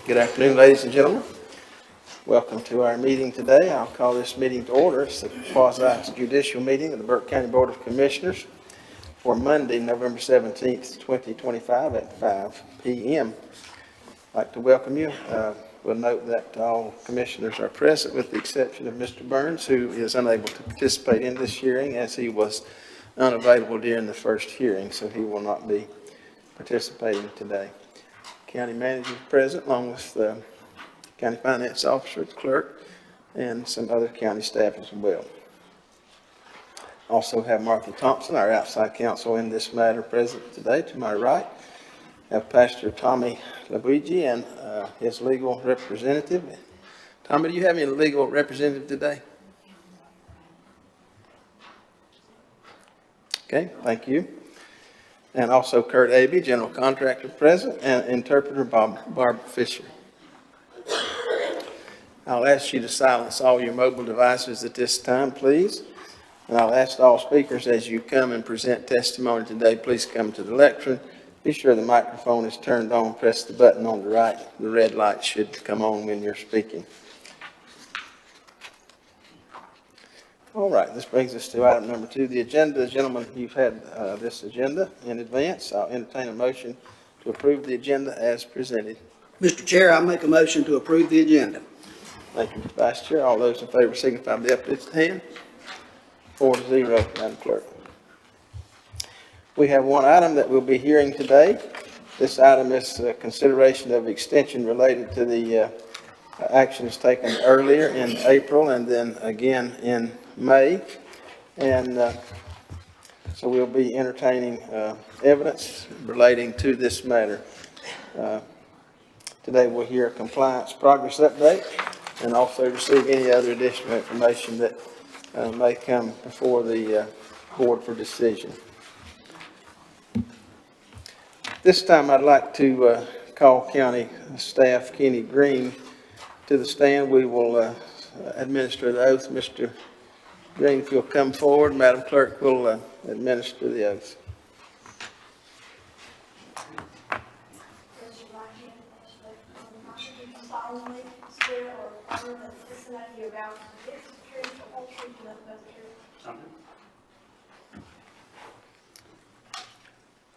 Good afternoon, ladies and gentlemen. Welcome to our meeting today. I'll call this meeting to order. It's the Quasi-Judicial meeting of the Burke County Board of Commissioners for Monday, November 17th, 2025 at 5 p.m. I'd like to welcome you. We'll note that all commissioners are present with the exception of Mr. Burns, who is unable to participate in this hearing as he was unavailable during the first hearing, so he will not be participating today. County manager is present along with the county finance officer, the clerk, and some other county staff as well. Also have Martha Thompson, our outside counsel in this matter, present today. To my right, have Pastor Tommy Labuigi and his legal representative. Tommy, do you have any legal representative today? Okay, thank you. And also Kurt Abey, general contractor, present, and interpreter Barbara Fisher. I'll ask you to silence all your mobile devices at this time, please. And I'll ask all speakers as you come and present testimony today, please come to the lectern. Be sure the microphone is turned on. Press the button on the right. The red light should come on when you're speaking. All right, this brings us to item number 2, the agenda. Gentlemen, you've had this agenda in advance. I'll entertain a motion to approve the agenda as presented. Mr. Chair, I make a motion to approve the agenda. Thank you, Mr. Vice Chair. All those in favor signify by the uplifted hand. 4-0, Madam Clerk. We have one item that we'll be hearing today. This item is consideration of extension related to the actions taken earlier in April and then again in May. And so we'll be entertaining evidence relating to this matter. Today we'll hear a compliance progress update and also receive any other additional information that may come before the board for decision. This time I'd like to call County Staff Kenny Green to the stand. We will administer the oath. Mr. Green, if you'll come forward, Madam Clerk will administer the oath. Solemnly swear or affirm that the testimony you're about to give is the truth, the whole truth, and nothing but the truth.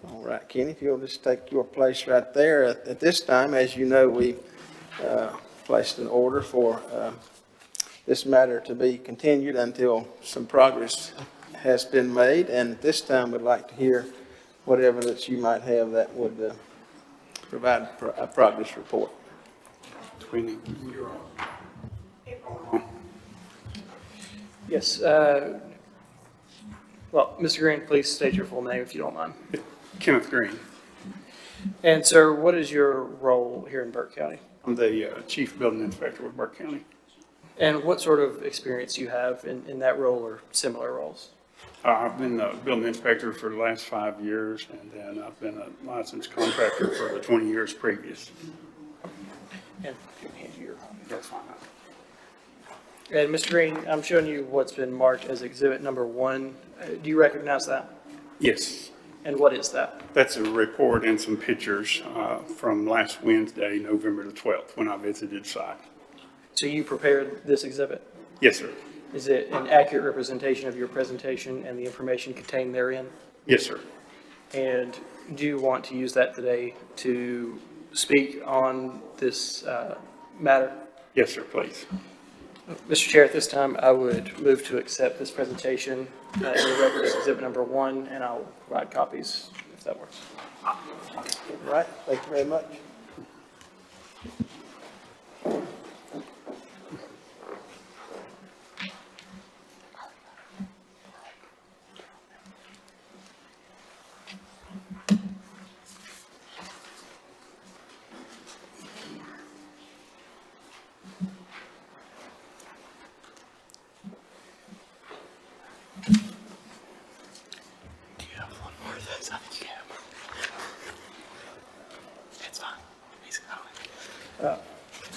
All right, Kenny, if you'll just take your place right there. At this time, as you know, we placed an order for this matter to be continued until some progress has been made. And at this time, we'd like to hear what evidence you might have that would provide a progress report. Yes. Well, Mr. Green, please state your full name if you don't mind. Kenneth Green. And sir, what is your role here in Burke County? I'm the chief building inspector with Burke County. And what sort of experience do you have in that role or similar roles? I've been the building inspector for the last 5 years, and then I've been a licensed contractor for the 20 years previous. And give me your copy. That's fine. And Mr. Green, I'm showing you what's been marked as exhibit number 1. Do you recognize that? Yes. And what is that? That's a report and some pictures from last Wednesday, November the 12th, when I visited the site. So you prepared this exhibit? Yes, sir. Is it an accurate representation of your presentation and the information contained therein? Yes, sir. And do you want to use that today to speak on this matter? Yes, sir, please. Mr. Chair, at this time, I would move to accept this presentation in the record as exhibit number 1, and I'll provide copies if that works. All right, thank you very much.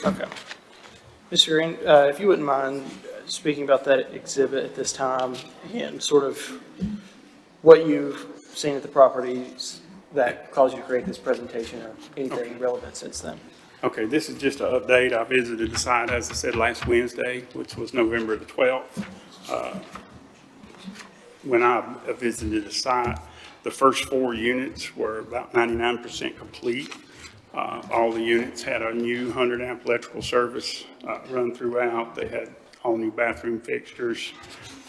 Okay. Mr. Green, if you wouldn't mind speaking about that exhibit at this time and sort of what you've seen at the properties that caused you to create this presentation or anything relevant since then. Okay, this is just an update. I visited the site, as I said, last Wednesday, which was November the 12th. When I visited the site, the first 4 units were about 99% complete. All the units had a new 100 amp electrical service run throughout. They had all new bathroom fixtures,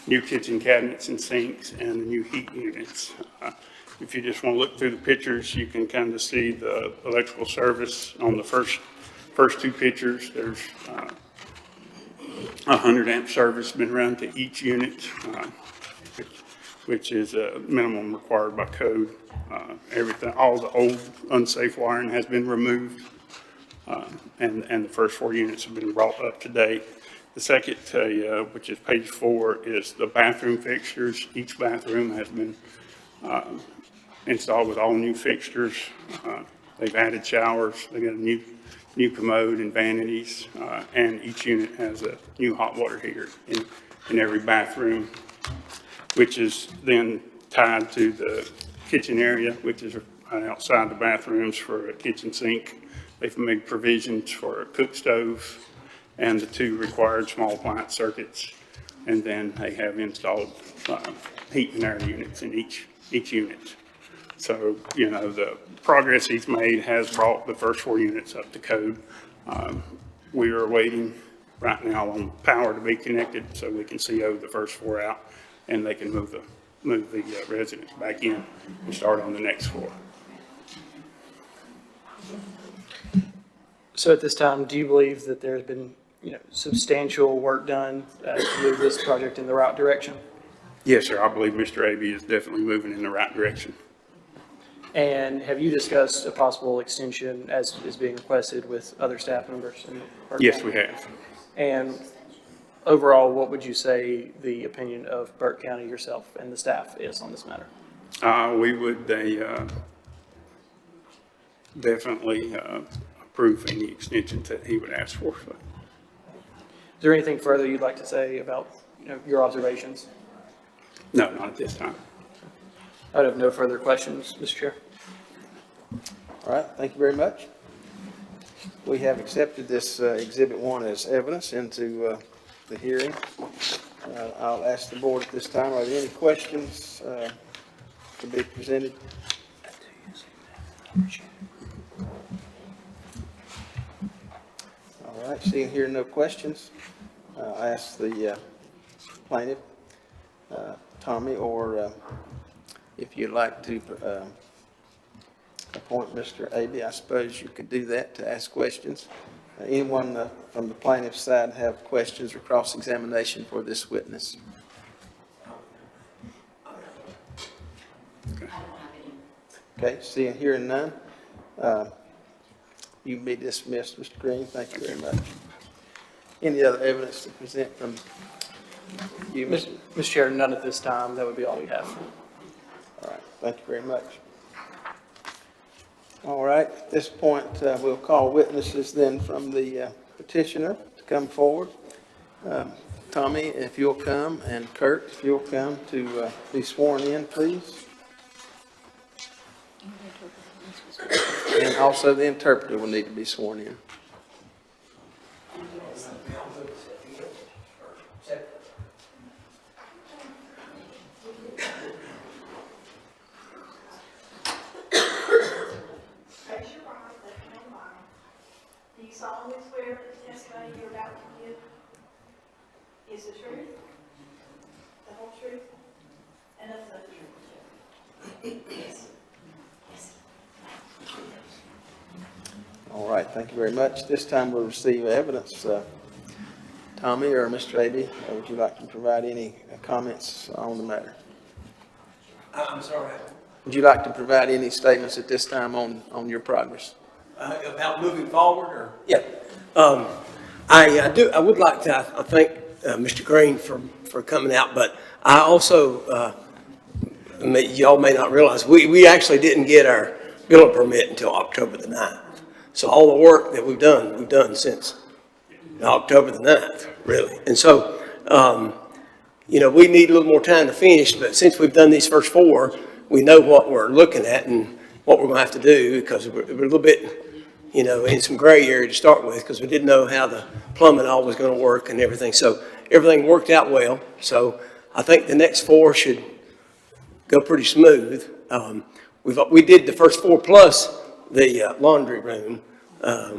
new kitchen cabinets and sinks, and the new heat units. If you just want to look through the pictures, you can kind of see the electrical service on the first 2 pictures. There's 100 amp service been run to each unit, which is a minimum required by code. Everything, all the old unsafe wiring has been removed, and the first 4 units have been brought up to date. The second, which is page 4, is the bathroom fixtures. Each bathroom has been installed with all new fixtures. They've added showers. They got a new commode and vanities, and each unit has a new hot water heater in every bathroom, which is then tied to the kitchen area, which is outside the bathrooms for a kitchen sink. They've made provisions for a cook stove and the 2 required small appliance circuits. And then they have installed heat and air units in each unit. So, you know, the progress he's made has brought the first 4 units up to code. We are waiting right now on power to be connected so we can CO the first 4 out, and they can move the residents back in and start on the next floor. So at this time, do you believe that there's been, substantial work done to move this project in the right direction? Yes, sir. I believe Mr. Aby is definitely moving in the right direction. And have you discussed a possible extension as is being requested with other staff members? Yes, we have. And overall, what would you say the opinion of Burke County, yourself, and the staff is on this matter? We would definitely approve any extensions that he would ask for. Is there anything further you'd like to say about, your observations? No, not at this time. I would have no further questions, Mr. Chair. All right, thank you very much. We have accepted this Exhibit 1 as evidence into the hearing. I'll ask the board at this time, are there any questions to be presented? All right, seeing here no questions, I ask the plaintiff, Tommy, or if you'd like to appoint Mr. Aby, I suppose you could do that to ask questions. Anyone from the plaintiff's side have questions or cross-examination for this witness? Okay, seeing here and none, you can be dismissed, Mr. Green. Thank you very much. Any other evidence to present from you, Mr. Mr. Chair, none at this time. That would be all we have. All right, thank you very much. All right, at this point, we'll call witnesses then from the petitioner to come forward. Tommy, if you'll come, and Kurt, if you'll come to be sworn in, please. And also the interpreter will need to be sworn in. Solemnly swear that the testimony you're about to give is the truth, the whole truth, and nothing but the truth. Yes. Yes. All right, thank you very much. This time we'll receive evidence. Tommy or Mr. Aby, would you like to provide any comments on the matter? I'm sorry. Would you like to provide any statements at this time on your progress? About moving forward, or? Yeah. I would like to, I thank Mr. Green for coming out, but I also, y'all may not realize, we actually didn't get our building permit until October the 9th. So all the work that we've done since October the 9th, really. And so, we need a little more time to finish, but since we've done these first 4, we know what we're looking at and what we're going to have to do, because we're a little bit, in some gray area to start with, because we didn't know how the plumbing all was going to work and everything. So everything worked out well. So I think the next 4 should go pretty smooth. We did the first 4 plus the laundry room.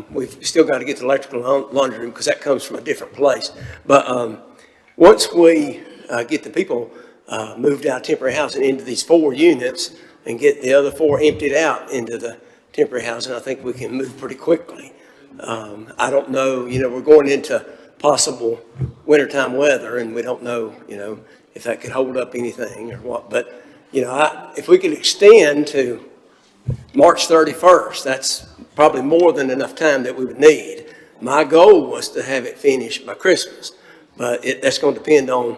We've still got to get the electrical laundry room because that comes from a different place. But once we get the people moved out of temporary housing into these 4 units and get the other 4 emptied out into the temporary housing, I think we can move pretty quickly. I don't know, we're going into possible wintertime weather, and we don't know, if that could hold up anything or what. But, if we could extend to March 31st, that's probably more than enough time that we would need. My goal was to have it finished by Christmas, but that's going to depend on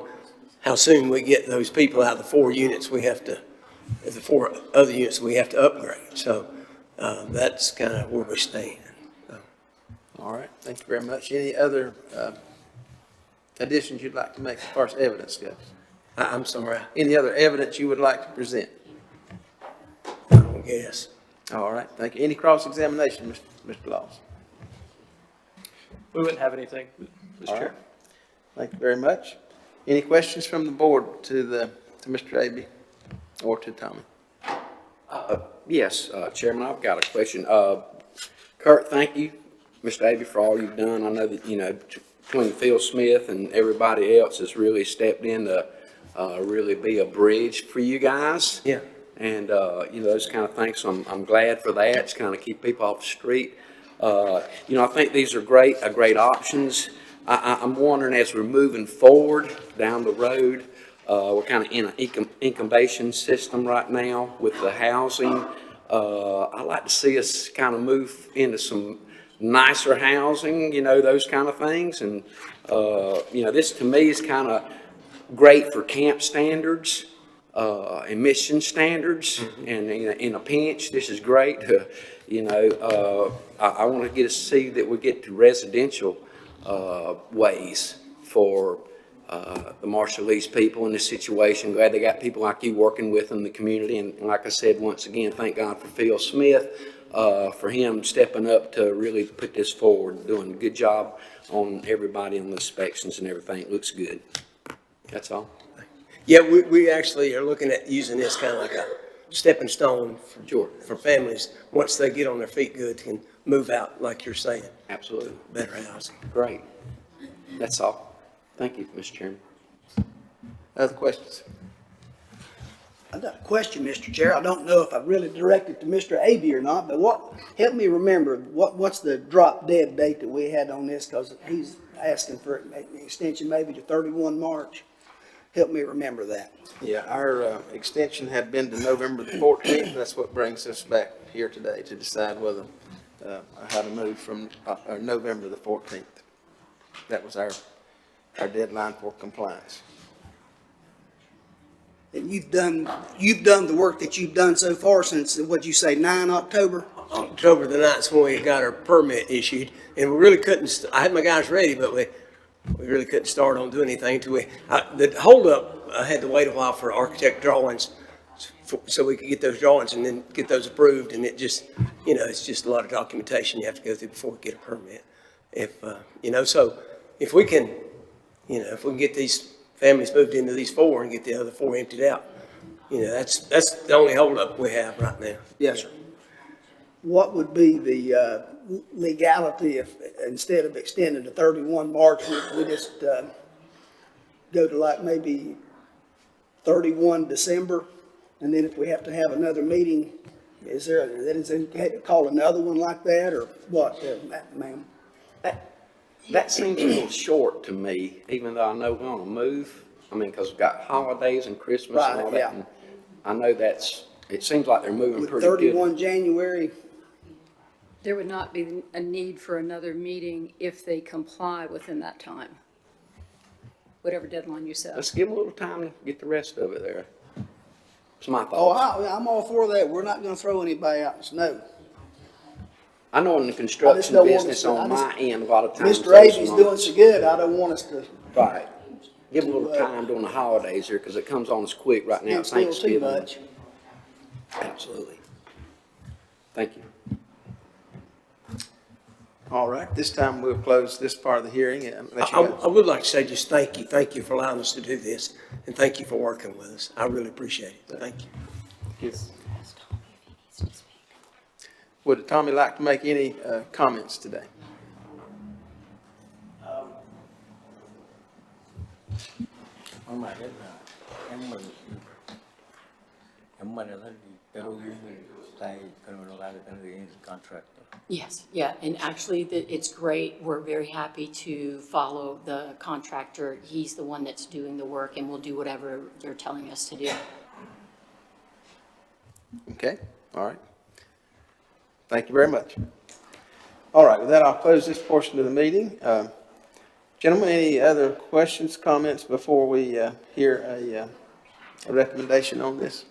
how soon we get those people out of the 4 units the 4 other units we have to upgrade. So that's kind of where we stand. All right, thank you very much. Any other additions you'd like to make as far as evidence goes? I'm sorry, Any other evidence you would like to present? I don't guess. All right, thank you. Any cross-examination, Mr. Laws? We wouldn't have anything, Mr. All Chair. right. Thank you very much. Any questions from the board to Mr. Aby or to Tommy? Yes, Chairman, I've got a question. Kurt, thank you, Mr. Aby, for all you've done. I know that, between Phil Smith and everybody else has really stepped in to really be a bridge for you guys. Yeah. And, those kind of things. So I'm glad for that. It's kind of keep people off the street. I think these are great options. I'm wondering, as we're moving forward down the road, we're kind of in an incubation system right now with the housing. I'd like to see us kind of move into some nicer housing, those kind of things. And, this to me is kind of great for camp standards, emission standards, and in a pinch, this is great. I want to get to see that we get to residential ways for the Marshallese people in this situation. Glad they got people like you working with in the community. And like I said, once again, thank God for Phil Smith, for him stepping up to really put this forward, doing a good job on everybody on the inspections and everything. It looks good. That's all. Yeah, we actually are looking at using this kind of like a stepping stone for families. Once they get on their feet good, can move out, like you're saying. Absolutely. Better housing. Great. That's all. Thank you, Mr. Chairman. Other questions? I've got a question, Mr. Chair. I don't know if I really directed to Mr. Aby or not, but help me remember, what's the drop dead date that we had on this? Because he's asking for an extension maybe to 31 March. Help me remember that. Yeah, our extension had been to November the 14th. That's what brings us back here today to decide whether, how to move from November the 14th. That was our deadline for compliance. And you've done the work that you've done so far since, what'd you say, 9 October? October the 9th is when we got our permit issued, and we really couldn't, I had my guys ready, but we really couldn't start on doing anything until the holdup, I had to wait a while for architect drawings so we could get those drawings and then get those approved, and it just, it's just a lot of documentation you have to go through before we get a permit. So if we can, if we can get these families moved into these 4 and get the other 4 emptied out, that's the only holdup we have right now. Yes, sir. What would be the legality if, instead of extending to 31 March, we just go to like maybe 31 December? And then if we have to have another meeting, is there to call another one like that, or what, ma'am? That seems a little short to me, even though I know we're on a move. Because we've got holidays and Christmas and all Right, that. yeah. And I know it seems like they're moving With pretty good. 31 January, There would not be a need for another meeting if they comply within that time, whatever deadline you set. Let's give them a little time to get the rest of it there. It's my oh, thoughts. I'm all for that. We're not gonna throw anybody out in the snow. I know in the construction don't want business to- on my end, a lot of times. Mr. Aby's doing so good, I don't want us to Right. Give them a little time during the holidays here, because it comes on us quick right now. stand still too Thanksgiving. much. Absolutely. Thank you. All right, this time we'll close this part of the hearing and let you I go. would like to say just thank you. Thank you for allowing us to do this, and thank you for working with us. I really appreciate it. Thank you. Would Tommy like to make any comments today? Oh my goodness. manera y pero bien está fenomenal el contractor. Yes, yeah, and actually, it's great. We're very happy to follow the contractor. He's the one that's doing the work, and we'll do whatever they're telling us to do. Okay, all right. Thank you very much. All right, with that, I'll close this portion of the meeting. Gentlemen, any other questions, comments before we hear a recommendation on this?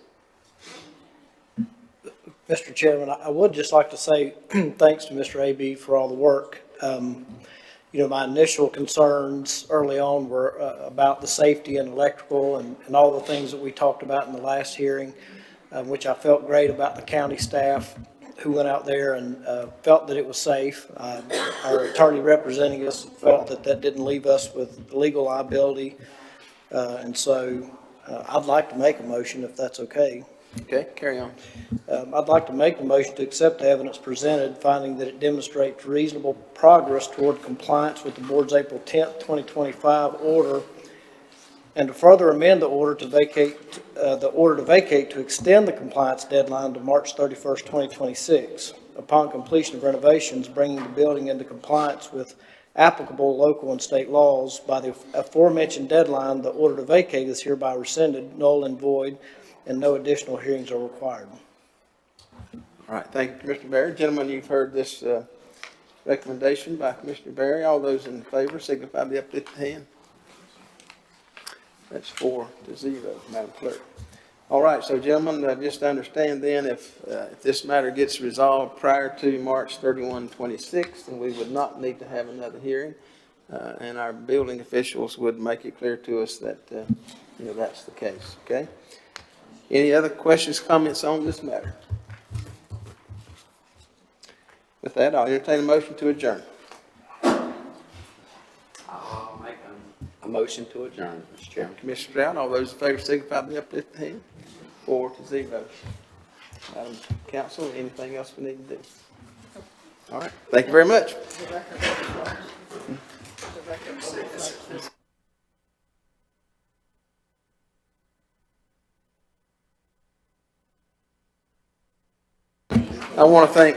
Mr. Chairman, I would just like to say thanks to Mr. AB for all the work. My initial concerns early on were about the safety and electrical and all the things that we talked about in the last hearing, which I felt great about the county staff who went out there and felt that it was safe. Our attorney representing us felt that didn't leave us with legal liability. And so I'd like to make a motion if that's okay. Okay, carry on. I'd like to make the motion to accept the evidence presented, finding that it demonstrates reasonable progress toward compliance with the board's April 10th, 2025 order, and to further amend the order to vacate to extend the compliance deadline to March 31st, 2026. Upon completion of renovations, bringing the building into compliance with applicable local and state laws. By the aforementioned deadline, the order to vacate is hereby rescinded, null and void, and no additional hearings are required. All right, thank you, Commissioner Berry. Gentlemen, you've heard this recommendation by Commissioner Berry. All those in favor signify by the uplifted hand. That's 4-0, Madam Clerk. All right, so gentlemen, just understand then, if this matter gets resolved prior to March 31, 26, then we would not need to have another hearing, and our building officials would make it clear to us that, that's the case, okay? Any other questions, comments on this matter? With that, I'll entertain a motion to adjourn. I'll make a motion to adjourn, Mr. Chairman. Commissioner Stroud, all those in favor signify by the uplifted hand. 4-0. Madam Counsel, anything else we need to do? All right, thank you very much. I want to thank